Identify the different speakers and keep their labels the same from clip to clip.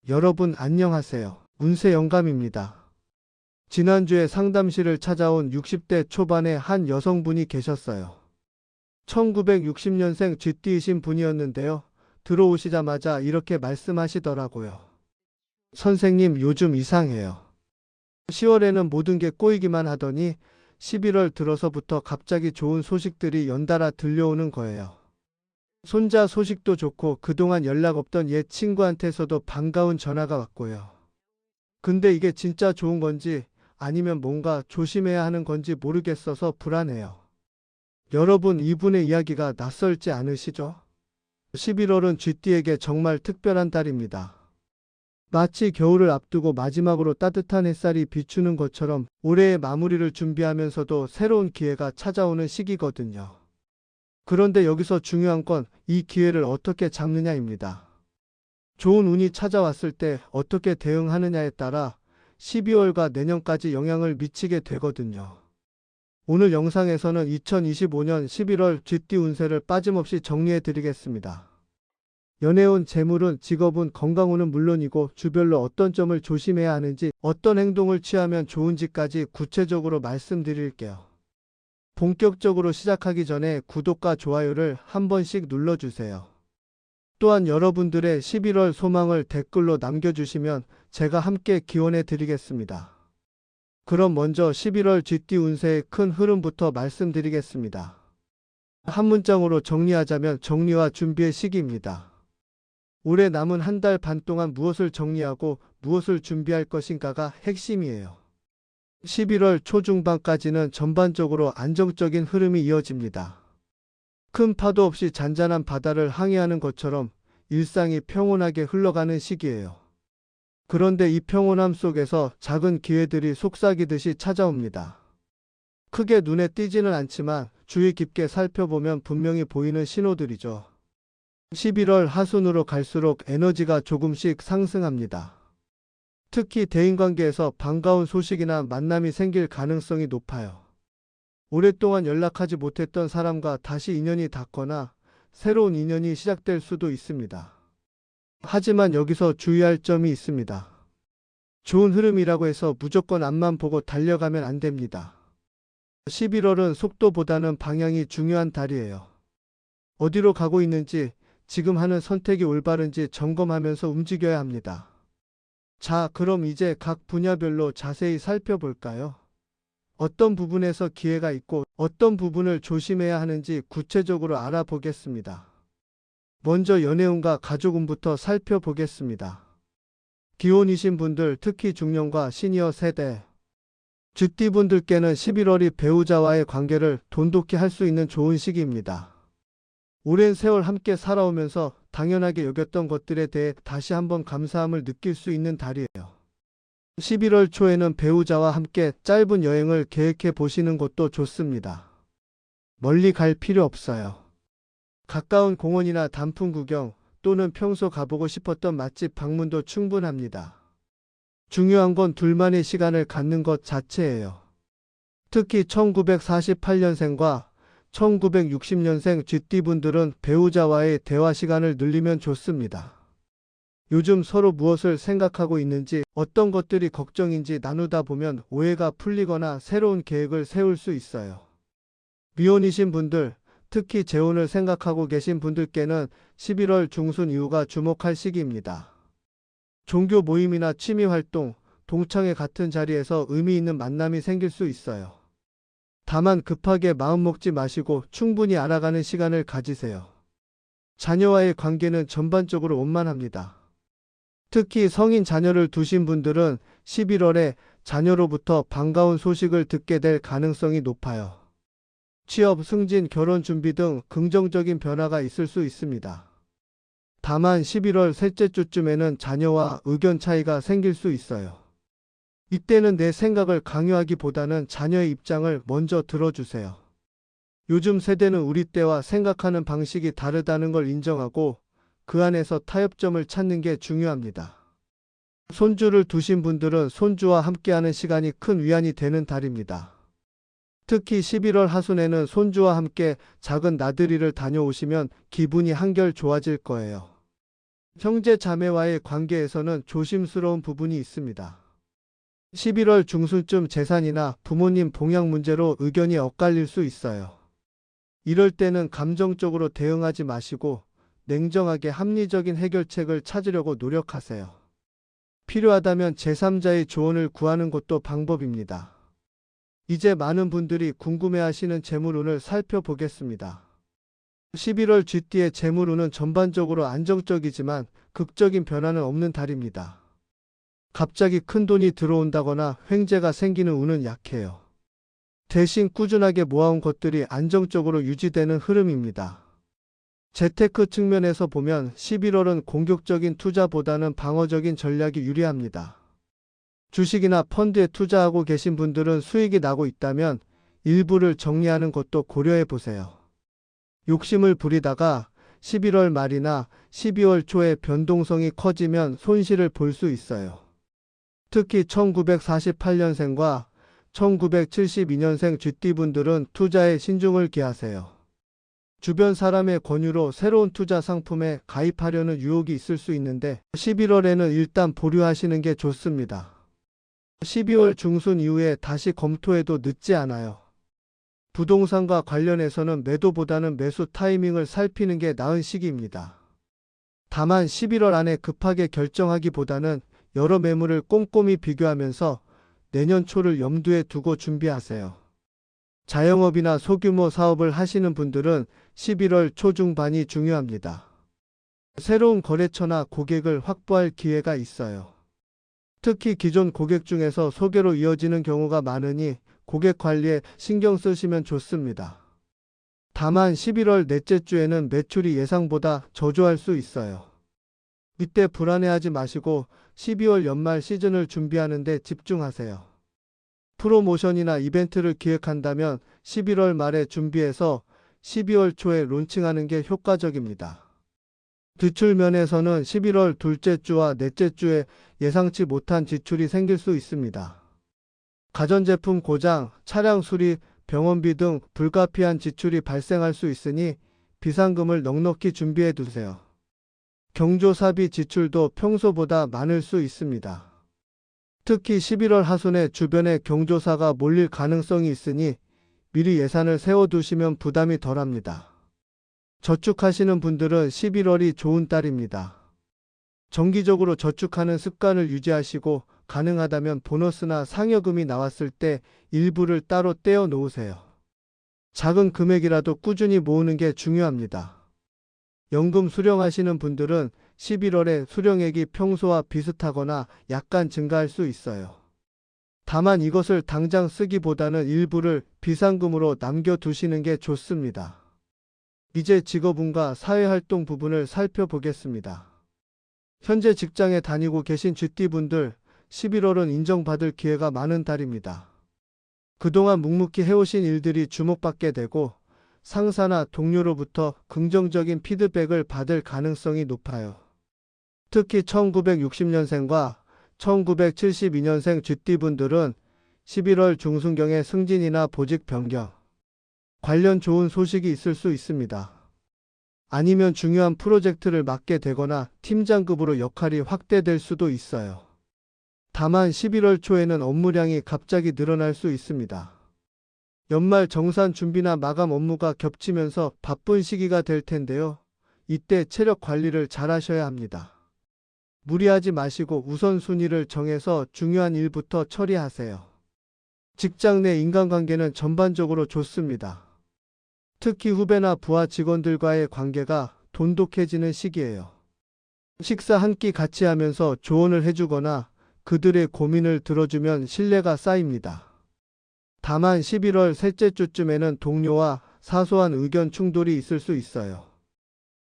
Speaker 1: 여러분 안녕하세요. 운세 영감입니다. 지난주에 상담실을 찾아온 60대 초반의 한 여성분이 계셨어요. 1960년생 쥐띠이신 분이었는데요. 들어오시자마자 이렇게 말씀하시더라고요. 선생님, 요즘 이상해요. 10월에는 모든 게 꼬이기만 하더니 11월 들어서부터 갑자기 좋은 소식들이 연달아 들려오는 거예요. 손자 소식도 좋고 그동안 연락 없던 옛 친구한테서도 반가운 전화가 왔고요. 근데 이게 진짜 좋은 건지 아니면 뭔가 조심해야 하는 건지 모르겠어서 불안해요. 여러분, 이분의 이야기가 낯설지 않으시죠? 11월은 쥐띠에게 정말 특별한 달입니다. 마치 겨울을 앞두고 마지막으로 따뜻한 햇살이 비추는 것처럼 올해의 마무리를 준비하면서도 새로운 기회가 찾아오는 시기거든요. 그런데 여기서 중요한 건 이 기회를 어떻게 잡느냐입니다. 좋은 운이 찾아왔을 때 어떻게 대응하느냐에 따라 12월과 내년까지 영향을 미치게 되거든요. 오늘 영상에서는 2025년 11월 쥐띠 운세를 빠짐없이 정리해 드리겠습니다. 연애운, 재물운, 직업운, 건강운은 물론이고 주별로 어떤 점을 조심해야 하는지, 어떤 행동을 취하면 좋은지까지 구체적으로 말씀드릴게요. 본격적으로 시작하기 전에 구독과 좋아요를 한 번씩 눌러주세요. 또한 여러분들의 11월 소망을 댓글로 남겨주시면 제가 함께 기원해 드리겠습니다. 그럼 먼저 11월 쥐띠 운세의 큰 흐름부터 말씀드리겠습니다. 한 문장으로 정리하자면 정리와 준비의 시기입니다. 올해 남은 한 달 반 동안 무엇을 정리하고 무엇을 준비할 것인가가 핵심이에요. 11월 초중반까지는 전반적으로 안정적인 흐름이 이어집니다. 큰 파도 없이 잔잔한 바다를 항해하는 것처럼 일상이 평온하게 흘러가는 시기예요. 그런데 이 평온함 속에서 작은 기회들이 속삭이듯이 찾아옵니다. 크게 눈에 띄지는 않지만 주의 깊게 살펴보면 분명히 보이는 신호들이죠. 11월 하순으로 갈수록 에너지가 조금씩 상승합니다. 특히 대인관계에서 반가운 소식이나 만남이 생길 가능성이 높아요. 오랫동안 연락하지 못했던 사람과 다시 인연이 닿거나 새로운 인연이 시작될 수도 있습니다. 하지만 여기서 주의할 점이 있습니다. 좋은 흐름이라고 해서 무조건 앞만 보고 달려가면 안 됩니다. 11월은 속도보다는 방향이 중요한 달이에요. 어디로 가고 있는지, 지금 하는 선택이 올바른지 점검하면서 움직여야 합니다. 자, 그럼 이제 각 분야별로 자세히 살펴볼까요? 어떤 부분에서 기회가 있고 어떤 부분을 조심해야 하는지 구체적으로 알아보겠습니다. 먼저 연애운과 가족운부터 살펴보겠습니다. 기혼이신 분들, 특히 중년과 시니어 세대, 쥐띠분들께는 11월이 배우자와의 관계를 돈독히 할 수 있는 좋은 시기입니다. 오랜 세월 함께 살아오면서 당연하게 여겼던 것들에 대해 다시 한번 감사함을 느낄 수 있는 달이에요. 11월 초에는 배우자와 함께 짧은 여행을 계획해 보시는 것도 좋습니다. 멀리 갈 필요 없어요. 가까운 공원이나 단풍 구경 또는 평소 가보고 싶었던 맛집 방문도 충분합니다. 중요한 건 둘만의 시간을 갖는 것 자체예요. 특히 1948년생과 1960년생 쥐띠분들은 배우자와의 대화 시간을 늘리면 좋습니다. 요즘 서로 무엇을 생각하고 있는지, 어떤 것들이 걱정인지 나누다 보면 오해가 풀리거나 새로운 계획을 세울 수 있어요. 미혼이신 분들, 특히 재혼을 생각하고 계신 분들께는 11월 중순 이후가 주목할 시기입니다. 종교 모임이나 취미 활동, 동창회 같은 자리에서 의미 있는 만남이 생길 수 있어요. 다만 급하게 마음먹지 마시고 충분히 알아가는 시간을 가지세요. 자녀와의 관계는 전반적으로 원만합니다. 특히 성인 자녀를 두신 분들은 11월에 자녀로부터 반가운 소식을 듣게 될 가능성이 높아요. 취업, 승진, 결혼 준비 등 긍정적인 변화가 있을 수 있습니다. 다만 11월 셋째 주쯤에는 자녀와 의견 차이가 생길 수 있어요. 이때는 내 생각을 강요하기보다는 자녀의 입장을 먼저 들어주세요. 요즘 세대는 우리 때와 생각하는 방식이 다르다는 걸 인정하고 그 안에서 타협점을 찾는 게 중요합니다. 손주를 두신 분들은 손주와 함께하는 시간이 큰 위안이 되는 달입니다. 특히 11월 하순에는 손주와 함께 작은 나들이를 다녀오시면 기분이 한결 좋아질 거예요. 형제 자매와의 관계에서는 조심스러운 부분이 있습니다. 11월 중순쯤 재산이나 부모님 봉양 문제로 의견이 엇갈릴 수 있어요. 이럴 때는 감정적으로 대응하지 마시고 냉정하게 합리적인 해결책을 찾으려고 노력하세요. 필요하다면 제3자의 조언을 구하는 것도 방법입니다. 이제 많은 분들이 궁금해하시는 재물운을 살펴보겠습니다. 11월 쥐띠의 재물운은 전반적으로 안정적이지만 극적인 변화는 없는 달입니다. 갑자기 큰 돈이 들어온다거나 횡재가 생기는 운은 약해요. 대신 꾸준하게 모아온 것들이 안정적으로 유지되는 흐름입니다. 재테크 측면에서 보면 11월은 공격적인 투자보다는 방어적인 전략이 유리합니다. 주식이나 펀드에 투자하고 계신 분들은 수익이 나고 있다면 일부를 정리하는 것도 고려해 보세요. 욕심을 부리다가 11월 말이나 12월 초에 변동성이 커지면 손실을 볼 수 있어요. 특히 1948년생과 1972년생 쥐띠분들은 투자에 신중을 기하세요. 주변 사람의 권유로 새로운 투자 상품에 가입하려는 유혹이 있을 수 있는데 11월에는 일단 보류하시는 게 좋습니다. 12월 중순 이후에 다시 검토해도 늦지 않아요. 부동산과 관련해서는 매도보다는 매수 타이밍을 살피는 게 나은 시기입니다. 다만 11월 안에 급하게 결정하기보다는 여러 매물을 꼼꼼히 비교하면서 내년 초를 염두에 두고 준비하세요. 자영업이나 소규모 사업을 하시는 분들은 11월 초중반이 중요합니다. 새로운 거래처나 고객을 확보할 기회가 있어요. 특히 기존 고객 중에서 소개로 이어지는 경우가 많으니 고객 관리에 신경 쓰시면 좋습니다. 다만 11월 넷째 주에는 매출이 예상보다 저조할 수 있어요. 이때 불안해하지 마시고 12월 연말 시즌을 준비하는 데 집중하세요. 프로모션이나 이벤트를 기획한다면 11월 말에 준비해서 12월 초에 론칭하는 게 효과적입니다. 지출 면에서는 11월 둘째 주와 넷째 주에 예상치 못한 지출이 생길 수 있습니다. 가전제품 고장, 차량 수리, 병원비 등 불가피한 지출이 발생할 수 있으니 비상금을 넉넉히 준비해 두세요. 경조사비 지출도 평소보다 많을 수 있습니다. 특히 11월 하순에 주변에 경조사가 몰릴 가능성이 있으니 미리 예산을 세워두시면 부담이 덜합니다. 저축하시는 분들은 11월이 좋은 달입니다. 정기적으로 저축하는 습관을 유지하시고 가능하다면 보너스나 상여금이 나왔을 때 일부를 따로 떼어 놓으세요. 작은 금액이라도 꾸준히 모으는 게 중요합니다. 연금 수령하시는 분들은 11월에 수령액이 평소와 비슷하거나 약간 증가할 수 있어요. 다만 이것을 당장 쓰기보다는 일부를 비상금으로 남겨두시는 게 좋습니다. 이제 직업운과 사회활동 부분을 살펴보겠습니다. 현재 직장에 다니고 계신 쥐띠분들, 11월은 인정받을 기회가 많은 달입니다. 그동안 묵묵히 해오신 일들이 주목받게 되고 상사나 동료로부터 긍정적인 피드백을 받을 가능성이 높아요. 특히 1960년생과 1972년생 쥐띠분들은 11월 중순경에 승진이나 보직 변경, 관련 좋은 소식이 있을 수 있습니다. 아니면 중요한 프로젝트를 맡게 되거나 팀장급으로 역할이 확대될 수도 있어요. 다만 11월 초에는 업무량이 갑자기 늘어날 수 있습니다. 연말 정산 준비나 마감 업무가 겹치면서 바쁜 시기가 될 텐데요. 이때 체력 관리를 잘 하셔야 합니다. 무리하지 마시고 우선순위를 정해서 중요한 일부터 처리하세요. 직장 내 인간관계는 전반적으로 좋습니다. 특히 후배나 부하 직원들과의 관계가 돈독해지는 시기예요. 식사 한 끼 같이 하면서 조언을 해주거나 그들의 고민을 들어주면 신뢰가 쌓입니다. 다만 11월 셋째 주쯤에는 동료와 사소한 의견 충돌이 있을 수 있어요.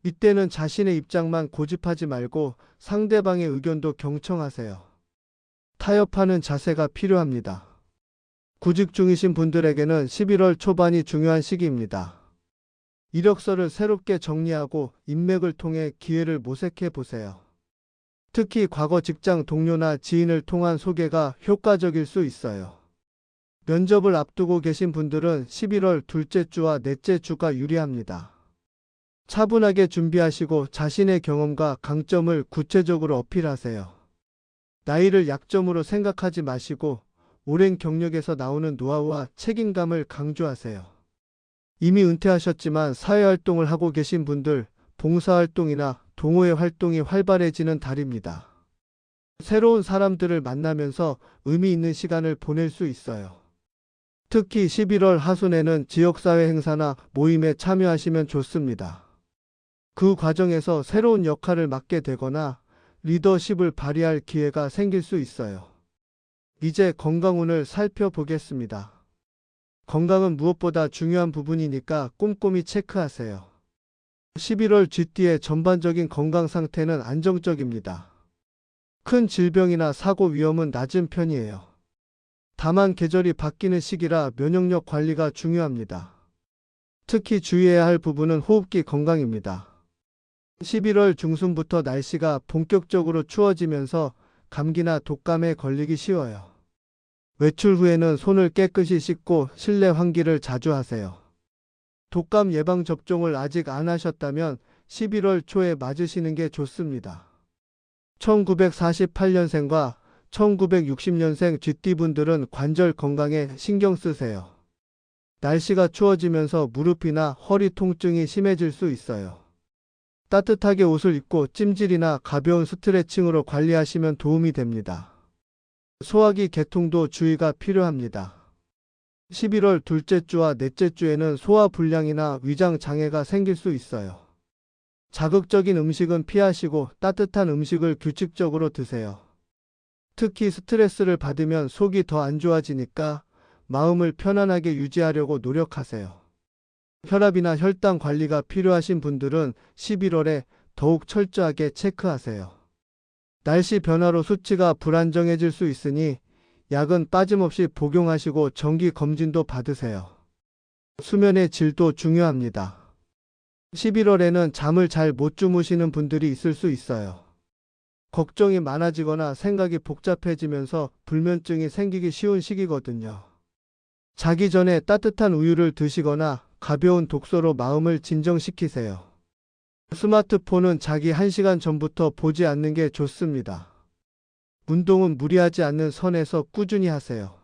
Speaker 1: 이때는 자신의 입장만 고집하지 말고 상대방의 의견도 경청하세요. 타협하는 자세가 필요합니다. 구직 중이신 분들에게는 11월 초반이 중요한 시기입니다. 이력서를 새롭게 정리하고 인맥을 통해 기회를 모색해 보세요. 특히 과거 직장 동료나 지인을 통한 소개가 효과적일 수 있어요. 면접을 앞두고 계신 분들은 11월 둘째 주와 넷째 주가 유리합니다. 차분하게 준비하시고 자신의 경험과 강점을 구체적으로 어필하세요. 나이를 약점으로 생각하지 마시고 오랜 경력에서 나오는 노하우와 책임감을 강조하세요. 이미 은퇴하셨지만 사회활동을 하고 계신 분들, 봉사활동이나 동호회 활동이 활발해지는 달입니다. 새로운 사람들을 만나면서 의미 있는 시간을 보낼 수 있어요. 특히 11월 하순에는 지역사회 행사나 모임에 참여하시면 좋습니다. 그 과정에서 새로운 역할을 맡게 되거나 리더십을 발휘할 기회가 생길 수 있어요. 이제 건강운을 살펴보겠습니다. 건강은 무엇보다 중요한 부분이니까 꼼꼼히 체크하세요. 11월 쥐띠의 전반적인 건강 상태는 안정적입니다. 큰 질병이나 사고 위험은 낮은 편이에요. 다만 계절이 바뀌는 시기라 면역력 관리가 중요합니다. 특히 주의해야 할 부분은 호흡기 건강입니다. 11월 중순부터 날씨가 본격적으로 추워지면서 감기나 독감에 걸리기 쉬워요. 외출 후에는 손을 깨끗이 씻고 실내 환기를 자주 하세요. 독감 예방 접종을 아직 안 하셨다면 11월 초에 맞으시는 게 좋습니다. 1948년생과 1960년생 쥐띠분들은 관절 건강에 신경 쓰세요. 날씨가 추워지면서 무릎이나 허리 통증이 심해질 수 있어요. 따뜻하게 옷을 입고 찜질이나 가벼운 스트레칭으로 관리하시면 도움이 됩니다. 소화기 개통도 주의가 필요합니다. 11월 둘째 주와 넷째 주에는 소화불량이나 위장 장애가 생길 수 있어요. 자극적인 음식은 피하시고 따뜻한 음식을 규칙적으로 드세요. 특히 스트레스를 받으면 속이 더 안 좋아지니까 마음을 편안하게 유지하려고 노력하세요. 혈압이나 혈당 관리가 필요하신 분들은 11월에 더욱 철저하게 체크하세요. 날씨 변화로 수치가 불안정해질 수 있으니 약은 빠짐없이 복용하시고 정기 검진도 받으세요. 수면의 질도 중요합니다. 11월에는 잠을 잘 못 주무시는 분들이 있을 수 있어요. 걱정이 많아지거나 생각이 복잡해지면서 불면증이 생기기 쉬운 시기거든요. 자기 전에 따뜻한 우유를 드시거나 가벼운 독서로 마음을 진정시키세요. 스마트폰은 자기 1시간 전부터 보지 않는 게 좋습니다. 운동은 무리하지 않는 선에서 꾸준히 하세요.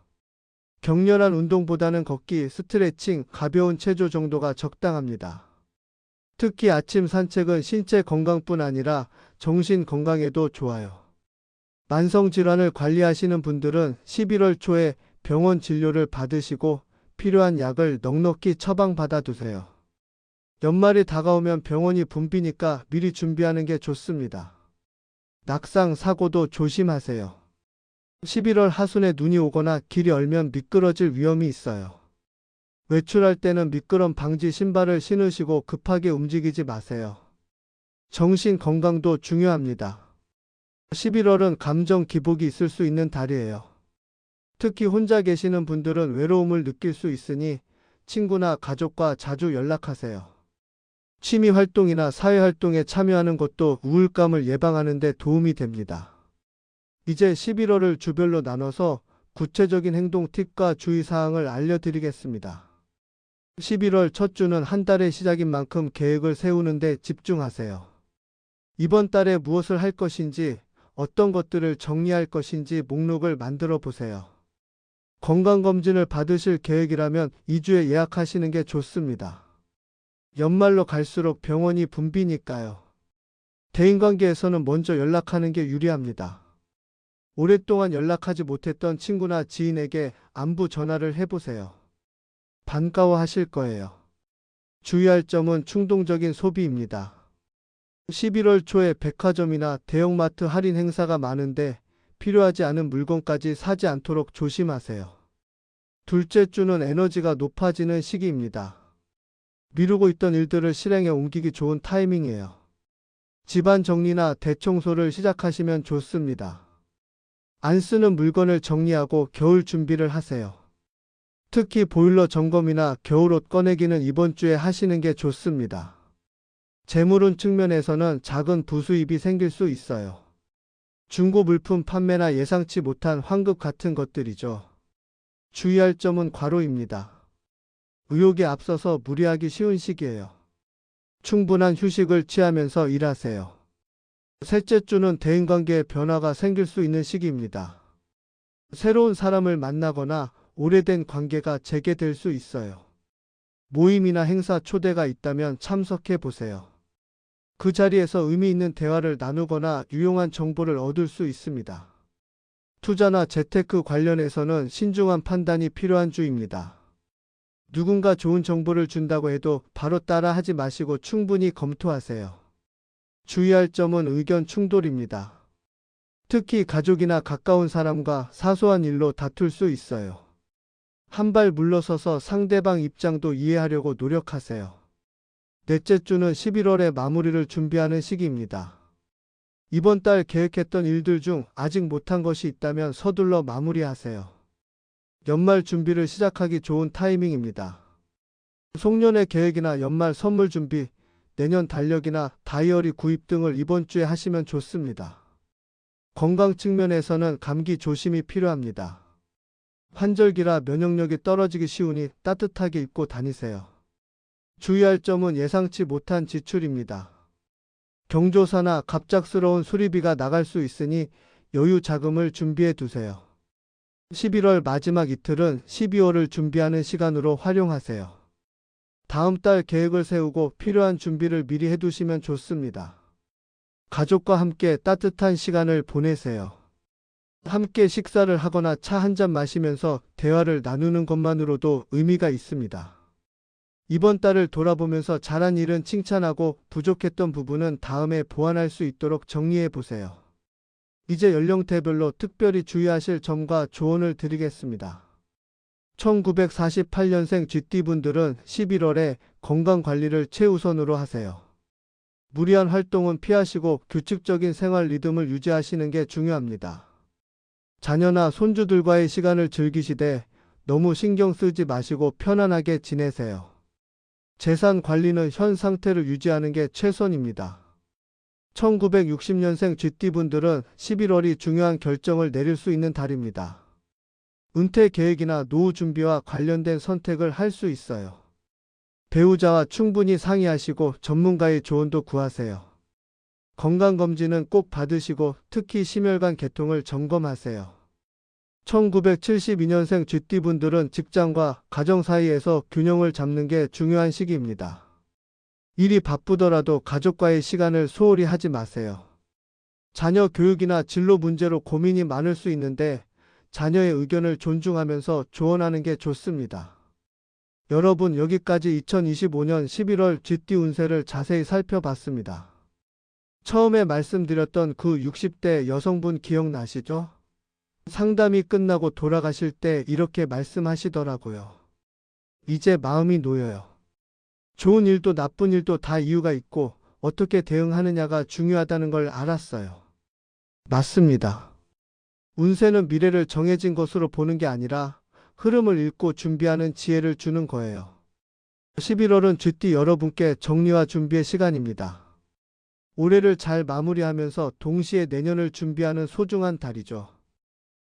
Speaker 1: 격렬한 운동보다는 걷기, 스트레칭, 가벼운 체조 정도가 적당합니다. 특히 아침 산책은 신체 건강뿐 아니라 정신 건강에도 좋아요. 만성질환을 관리하시는 분들은 11월 초에 병원 진료를 받으시고 필요한 약을 넉넉히 처방받아 두세요. 연말이 다가오면 병원이 붐비니까 미리 준비하는 게 좋습니다. 낙상, 사고도 조심하세요. 11월 하순에 눈이 오거나 길이 얼면 미끄러질 위험이 있어요. 외출할 때는 미끄럼 방지 신발을 신으시고 급하게 움직이지 마세요. 정신 건강도 중요합니다. 11월은 감정 기복이 있을 수 있는 달이에요. 특히 혼자 계시는 분들은 외로움을 느낄 수 있으니 친구나 가족과 자주 연락하세요. 취미 활동이나 사회 활동에 참여하는 것도 우울감을 예방하는 데 도움이 됩니다. 이제 11월을 주별로 나눠서 구체적인 행동 팁과 주의사항을 알려드리겠습니다. 11월 첫 주는 한 달의 시작인 만큼 계획을 세우는 데 집중하세요. 이번 달에 무엇을 할 것인지, 어떤 것들을 정리할 것인지 목록을 만들어 보세요. 건강검진을 받으실 계획이라면 2주에 예약하시는 게 좋습니다. 연말로 갈수록 병원이 붐비니까요. 대인관계에서는 먼저 연락하는 게 유리합니다. 오랫동안 연락하지 못했던 친구나 지인에게 안부 전화를 해보세요. 반가워하실 거예요. 주의할 점은 충동적인 소비입니다. 11월 초에 백화점이나 대형마트 할인 행사가 많은데 필요하지 않은 물건까지 사지 않도록 조심하세요. 둘째 주는 에너지가 높아지는 시기입니다. 미루고 있던 일들을 실행에 옮기기 좋은 타이밍이에요. 집안 정리나 대청소를 시작하시면 좋습니다. 안 쓰는 물건을 정리하고 겨울 준비를 하세요. 특히 보일러 점검이나 겨울옷 꺼내기는 이번 주에 하시는 게 좋습니다. 재물운 측면에서는 작은 부수입이 생길 수 있어요. 중고 물품 판매나 예상치 못한 환급 같은 것들이죠. 주의할 점은 과로입니다. 의욕에 앞서서 무리하기 쉬운 시기예요. 충분한 휴식을 취하면서 일하세요. 셋째 주는 대인관계에 변화가 생길 수 있는 시기입니다. 새로운 사람을 만나거나 오래된 관계가 재개될 수 있어요. 모임이나 행사 초대가 있다면 참석해 보세요. 그 자리에서 의미 있는 대화를 나누거나 유용한 정보를 얻을 수 있습니다. 투자나 재테크 관련해서는 신중한 판단이 필요한 주입니다. 누군가 좋은 정보를 준다고 해도 바로 따라 하지 마시고 충분히 검토하세요. 주의할 점은 의견 충돌입니다. 특히 가족이나 가까운 사람과 사소한 일로 다툴 수 있어요. 한 발 물러서서 상대방 입장도 이해하려고 노력하세요. 넷째 주는 11월에 마무리를 준비하는 시기입니다. 이번 달 계획했던 일들 중 아직 못한 것이 있다면 서둘러 마무리하세요. 연말 준비를 시작하기 좋은 타이밍입니다. 송년회 계획이나 연말 선물 준비, 내년 달력이나 다이어리 구입 등을 이번 주에 하시면 좋습니다. 건강 측면에서는 감기 조심이 필요합니다. 환절기라 면역력이 떨어지기 쉬우니 따뜻하게 입고 다니세요. 주의할 점은 예상치 못한 지출입니다. 경조사나 갑작스러운 수리비가 나갈 수 있으니 여유 자금을 준비해 두세요. 11월 마지막 이틀은 12월을 준비하는 시간으로 활용하세요. 다음 달 계획을 세우고 필요한 준비를 미리 해두시면 좋습니다. 가족과 함께 따뜻한 시간을 보내세요. 함께 식사를 하거나 차 한 잔 마시면서 대화를 나누는 것만으로도 의미가 있습니다. 이번 달을 돌아보면서 잘한 일은 칭찬하고 부족했던 부분은 다음에 보완할 수 있도록 정리해 보세요. 이제 연령대별로 특별히 주의하실 점과 조언을 드리겠습니다. 1948년생 GT분들은 11월에 건강관리를 최우선으로 하세요. 무리한 활동은 피하시고 규칙적인 생활 리듬을 유지하시는 게 중요합니다. 자녀나 손주들과의 시간을 즐기시되 너무 신경 쓰지 마시고 편안하게 지내세요. 재산 관리는 현 상태를 유지하는 게 최선입니다. 1960년생 GT분들은 11월이 중요한 결정을 내릴 수 있는 달입니다. 은퇴 계획이나 노후 준비와 관련된 선택을 할 수 있어요. 배우자와 충분히 상의하시고 전문가의 조언도 구하세요. 건강검진은 꼭 받으시고 특히 심혈관 계통을 점검하세요. 1972년생 GT분들은 직장과 가정 사이에서 균형을 잡는 게 중요한 시기입니다. 일이 바쁘더라도 가족과의 시간을 소홀히 하지 마세요. 자녀 교육이나 진로 문제로 고민이 많을 수 있는데 자녀의 의견을 존중하면서 조언하는 게 좋습니다. 여러분, 여기까지 2025년 11월 GT 운세를 자세히 살펴봤습니다. 처음에 말씀드렸던 그 60대 여성분 기억나시죠? 상담이 끝나고 돌아가실 때 이렇게 말씀하시더라고요. 이제 마음이 놓여요. 좋은 일도 나쁜 일도 다 이유가 있고 어떻게 대응하느냐가 중요하다는 걸 알았어요. 맞습니다. 운세는 미래를 정해진 것으로 보는 게 아니라 흐름을 읽고 준비하는 지혜를 주는 거예요. 11월은 GT 여러분께 정리와 준비의 시간입니다. 올해를 잘 마무리하면서 동시에 내년을 준비하는 소중한 달이죠.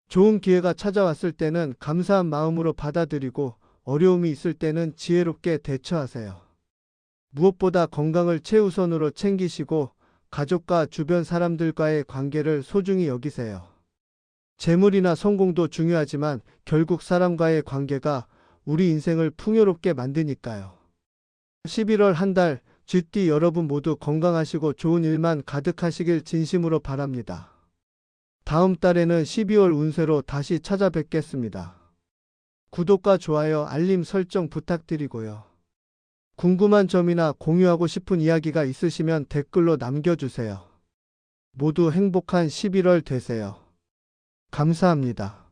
Speaker 1: 좋은 기회가 찾아왔을 때는 감사한 마음으로 받아들이고 어려움이 있을 때는 지혜롭게 대처하세요. 무엇보다 건강을 최우선으로 챙기시고 가족과 주변 사람들과의 관계를 소중히 여기세요. 재물이나 성공도 중요하지만 결국 사람과의 관계가 우리 인생을 풍요롭게 만드니까요. 11월 한 달 GT 여러분 모두 건강하시고 좋은 일만 가득하시길 진심으로 바랍니다. 다음 달에는 12월 운세로 다시 찾아뵙겠습니다. 구독과 좋아요, 알림 설정 부탁드리고요. 궁금한 점이나 공유하고 싶은 이야기가 있으시면 댓글로 남겨주세요. 모두 행복한 11월 되세요. 감사합니다.